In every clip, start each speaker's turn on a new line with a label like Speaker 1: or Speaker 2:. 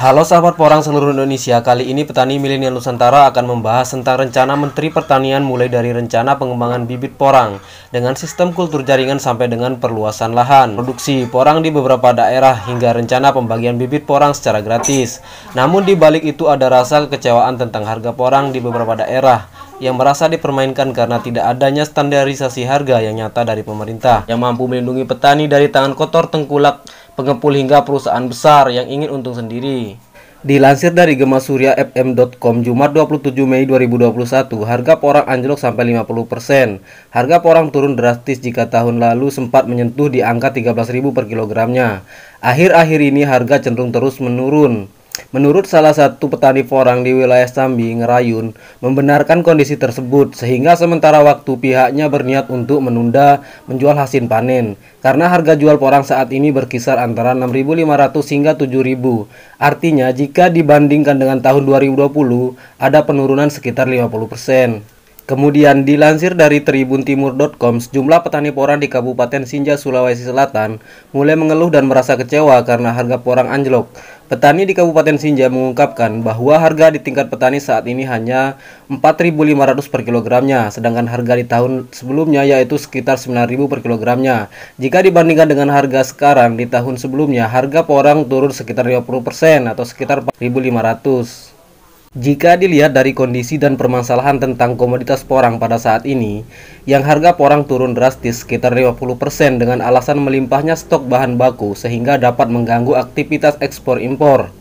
Speaker 1: Halo sahabat porang seluruh Indonesia, kali ini petani milenial Nusantara akan membahas tentang rencana Menteri Pertanian mulai dari rencana pengembangan bibit porang dengan sistem kultur jaringan sampai dengan perluasan lahan, produksi porang di beberapa daerah hingga rencana pembagian bibit porang secara gratis. Namun di balik itu ada rasa kekecewaan tentang harga porang di beberapa daerah yang merasa dipermainkan karena tidak adanya standarisasi harga yang nyata dari pemerintah yang mampu melindungi petani dari tangan kotor tengkulak pengepul hingga perusahaan besar yang ingin untung sendiri. Dilansir dari gemasuriafm.com Jumat 27 Mei 2021, harga porang anjlok sampai 50%. Harga porang turun drastis jika tahun lalu sempat menyentuh di angka 13.000 per kilogramnya. Akhir-akhir ini harga cenderung terus menurun. Menurut salah satu petani porang di wilayah Sambi, Ngerayun, membenarkan kondisi tersebut sehingga sementara waktu pihaknya berniat untuk menunda menjual hasil panen karena harga jual porang saat ini berkisar antara 6.500 hingga 7.000. Artinya jika dibandingkan dengan tahun 2020 ada penurunan sekitar 50%. Kemudian dilansir dari tribuntimur.com, sejumlah petani porang di Kabupaten Sinja, Sulawesi Selatan mulai mengeluh dan merasa kecewa karena harga porang anjlok. Petani di Kabupaten Sinja mengungkapkan bahwa harga di tingkat petani saat ini hanya 4.500 per kilogramnya, sedangkan harga di tahun sebelumnya yaitu sekitar 9.000 per kilogramnya. Jika dibandingkan dengan harga sekarang, di tahun sebelumnya harga porang turun sekitar 50% atau sekitar 4.500. Jika dilihat dari kondisi dan permasalahan tentang komoditas porang pada saat ini, yang harga porang turun drastis sekitar 50% dengan alasan melimpahnya stok bahan baku sehingga dapat mengganggu aktivitas ekspor impor.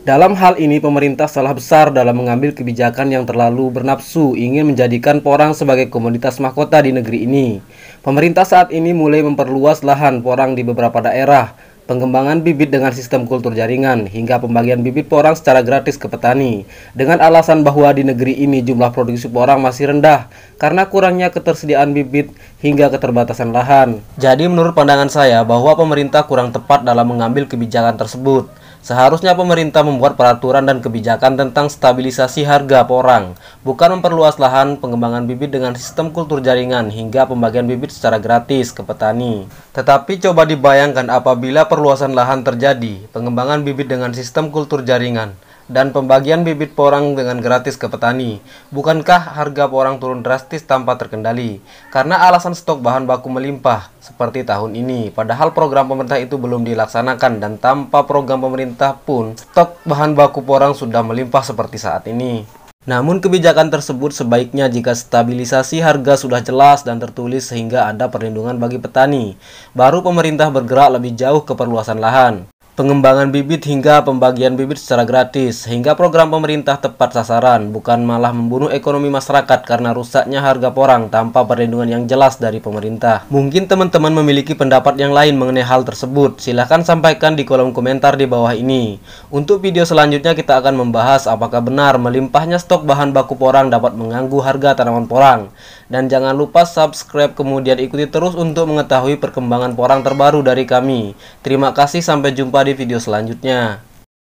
Speaker 1: Dalam hal ini pemerintah salah besar dalam mengambil kebijakan yang terlalu bernafsu ingin menjadikan porang sebagai komoditas mahkota di negeri ini. Pemerintah saat ini mulai memperluas lahan porang di beberapa daerah, pengembangan bibit dengan sistem kultur jaringan, hingga pembagian bibit porang secara gratis ke petani, dengan alasan bahwa di negeri ini jumlah produksi porang masih rendah karena kurangnya ketersediaan bibit hingga keterbatasan lahan. Jadi menurut pandangan saya bahwa pemerintah kurang tepat dalam mengambil kebijakan tersebut. Seharusnya pemerintah membuat peraturan dan kebijakan tentang stabilisasi harga porang, bukan memperluas lahan, pengembangan bibit dengan sistem kultur jaringan, hingga pembagian bibit secara gratis ke petani. Tetapi coba dibayangkan apabila perluasan lahan terjadi, pengembangan bibit dengan sistem kultur jaringan, dan pembagian bibit porang dengan gratis ke petani. Bukankah harga porang turun drastis tanpa terkendali? Karena alasan stok bahan baku melimpah seperti tahun ini. Padahal program pemerintah itu belum dilaksanakan dan tanpa program pemerintah pun stok bahan baku porang sudah melimpah seperti saat ini. Namun kebijakan tersebut sebaiknya jika stabilisasi harga sudah jelas dan tertulis sehingga ada perlindungan bagi petani. Baru pemerintah bergerak lebih jauh ke perluasan lahan, pengembangan bibit hingga pembagian bibit secara gratis, hingga program pemerintah tepat sasaran, bukan malah membunuh ekonomi masyarakat karena rusaknya harga porang tanpa perlindungan yang jelas dari pemerintah. Mungkin teman-teman memiliki pendapat yang lain mengenai hal tersebut, silahkan sampaikan di kolom komentar di bawah ini. Untuk video selanjutnya kita akan membahas apakah benar melimpahnya stok bahan baku porang dapat mengganggu harga tanaman porang. Dan jangan lupa subscribe kemudian ikuti terus untuk mengetahui perkembangan porang terbaru dari kami. Terima kasih, sampai jumpa di video selanjutnya.